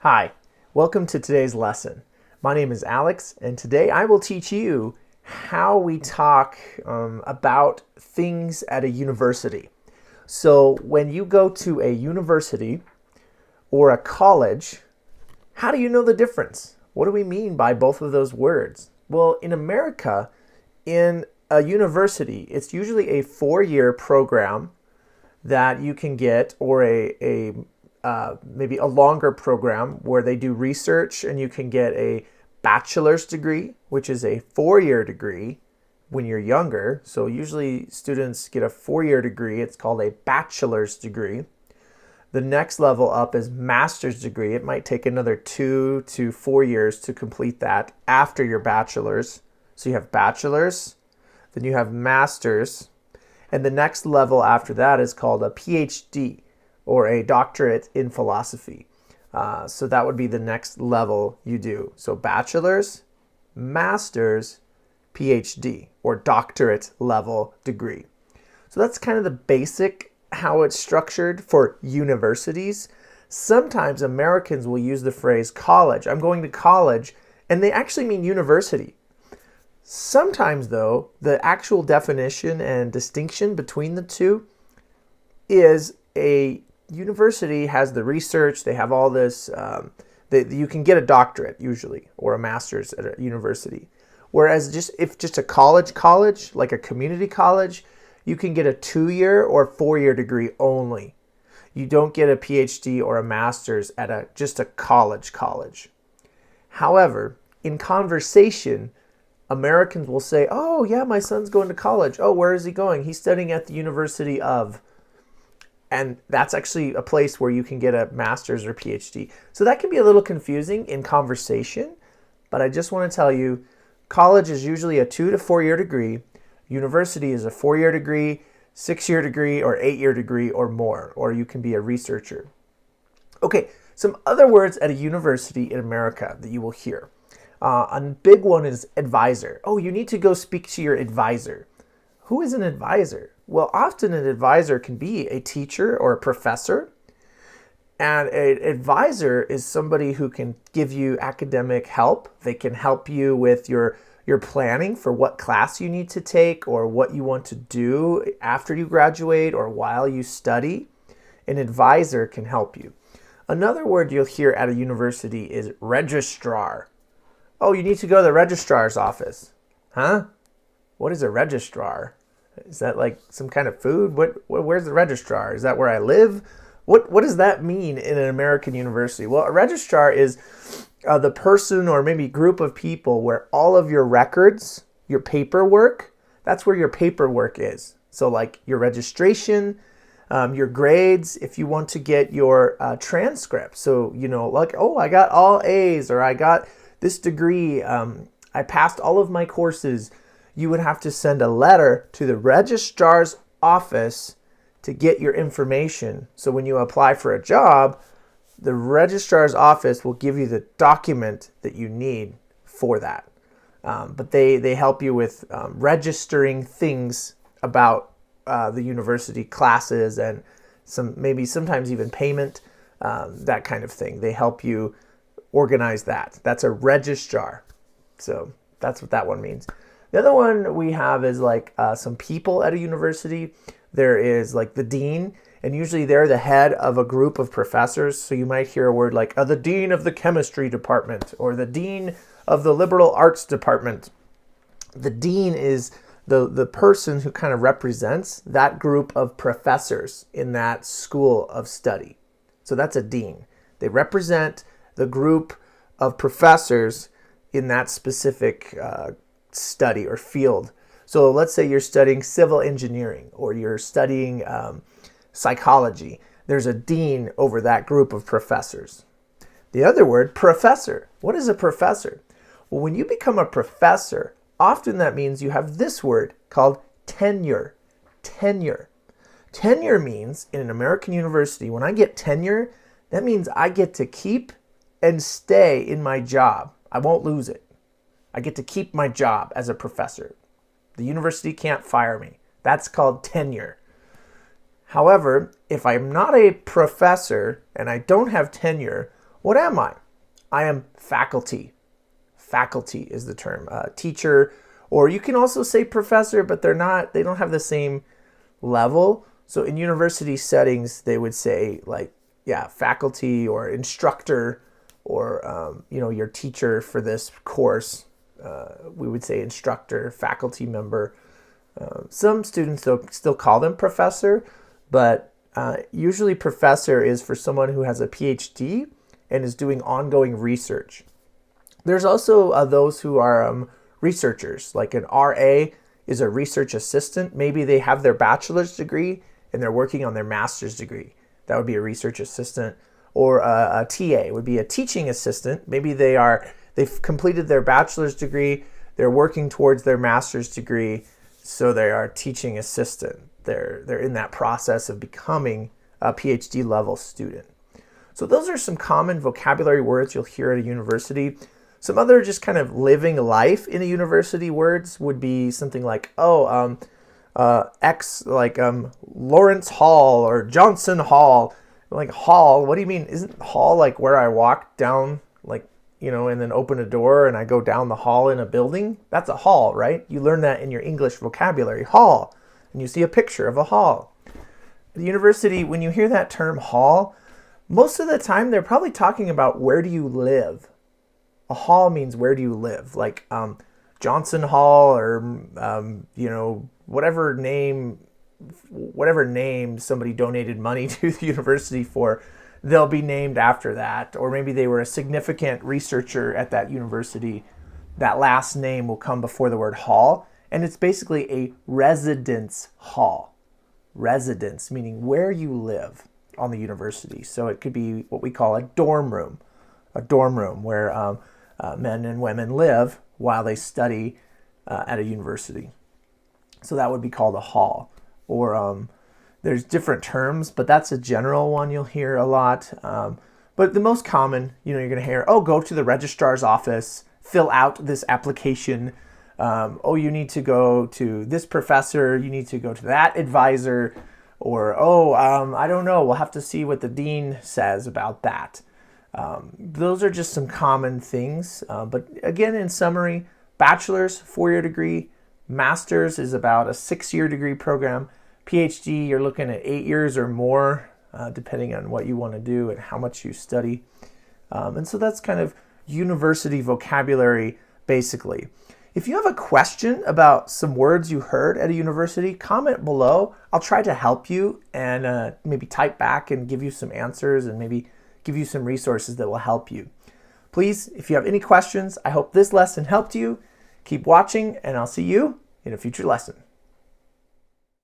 Hi, welcome to today's lesson. My name is Alex, and today I will teach you how we talk about things at a university. So when you go to a university or a college, how do you know the difference? What do we mean by both of those words? Well, in America, in a university, it's usually a 4-year program that you can get, or maybe a longer program where they do research, and you can get a bachelor's degree, which is a 4-year degree when you're younger. So usually students get a 4-year degree. It's called a bachelor's degree. The next level up is master's degree. It might take another 2 to 4 years to complete that after your bachelor's. So you have bachelor's, then you have master's, and the next level after that is called a Ph.D. or a Doctorate in Philosophy. So that would be the next level you do. So bachelor's, master's, Ph.D. or doctorate level degree. So that's kind of the basic how it's structured for universities. Sometimes Americans will use the phrase college. I'm going to college, and they actually mean university. Sometimes, though, the actual definition and distinction between the two is a university has the research, they have all this, you can get a doctorate usually, or a master's at a university. Whereas if just a college, like a community college, you can get a 2-year or 4-year degree only. You don't get a PhD or a master's at just a college. However, in conversation, Americans will say, oh yeah, my son's going to college. Oh, where is he going? He's studying at the University of. And that's actually a place where you can get a master's or PhD. So that can be a little confusing in conversation, but I just want to tell you, college is usually a 2 to 4-year degree. University is a 4-year degree, 6-year degree, or 8-year degree or more, or you can be a researcher. Okay, some other words at a university in America that you will hear. A big one is advisor. Oh, you need to go speak to your advisor. Who is an advisor? Well, often an advisor can be a teacher or a professor. And an advisor is somebody who can give you academic help. They can help you with your planning for what class you need to take or what you want to do after you graduate or while you study. An advisor can help you. Another word you'll hear at a university is registrar. Oh, you need to go to the registrar's office. Huh? What is a registrar? Is that like some kind of food? Where's the registrar? Is that where I live? What does that mean in an American university? Well, a registrar is the person or maybe group of people where all of your records, your paperwork, that's where your paperwork is. So like your registration, your grades, if you want to get your transcripts. So, like, oh, I got all A's, or I got this degree, I passed all of my courses. You would have to send a letter to the registrar's office to get your information. So when you apply for a job, the registrar's office will give you the document that you need for that. But they help you with registering things about the university classes and sometimes even payment, that kind of thing. They help you organize that. That's a registrar. So that's what that one means. The other one we have is like some people at a university. There is like the dean, and usually they're the head of a group of professors. So you might hear a word like the dean of the chemistry department or the dean of the liberal arts department. The dean is the person who kind of represents that group of professors in that school of study. So that's a dean. They represent the group of professors in that specific study or field. So let's say you're studying civil engineering or you're studying psychology. There's a dean over that group of professors. The other word, professor. What is a professor? Well, when you become a professor, often that means you have this word called tenure. Tenure. Tenure means in an American university, when I get tenure, that means I get to keep and stay in my job. I won't lose it. I get to keep my job as a professor. The university can't fire me. That's called tenure. However, if I'm not a professor and I don't have tenure, What am I? I am faculty. Faculty is the term. Teacher, or you can also say professor, but they don't have the same level. So in university settings, they would say like, yeah, faculty or instructor, or your teacher for this course. We would say instructor, faculty member. Some students still call them professor, but usually professor is for someone who has a Ph.D. and is doing ongoing research. There's also those who are researchers, like an RA is a research assistant. Maybe they have their bachelor's degree and they're working on their master's degree. That would be a research assistant. Or a TA would be a teaching assistant. Maybe they've completed their bachelor's degree, they're working towards their master's degree, so they are teaching assistant. They're in that process of becoming a PhD level student. So those are some common vocabulary words you'll hear at a university. Some other just kind of living life in a university words would be something like, Lawrence Hall or Johnson Hall. Like hall, what do you mean? Isn't hall like where I walk down, and then open a door and I go down the hall in a building? That's a hall, right? You learn that in your English vocabulary, hall. And you see a picture of a hall. At the university, when you hear that term hall, most of the time they're probably talking about where do you live. A hall means where do you live, like Johnson Hall, or whatever name somebody donated money to the university for, they'll be named after that. Or maybe they were a significant researcher at that university. That last name will come before the word hall, and it's basically a residence hall. Residence meaning where you live on the university. So it could be what we call a dorm room where men and women live while they study at a university. So that would be called a hall. Or there's different terms, but that's a general one you'll hear a lot. But the most common, you're going to hear, go to the registrar's office, fill out this application. You need to go to this professor, you need to go to that advisor. Or, I don't know, we'll have to see what the dean says about that. Those are just some common things. But again, in summary, bachelor's, 4-year degree. Master's is about a 6-year degree program. PhD, you're looking at 8 years or more, depending on what you want to do and how much you study. And so that's kind of university vocabulary, basically. If you have a question about some words you heard at a university, comment below. I'll try to help you and maybe type back and give you some answers and maybe give you some resources that will help you. Please, if you have any questions, I hope this lesson helped you. Keep watching, and I'll see you in a future lesson.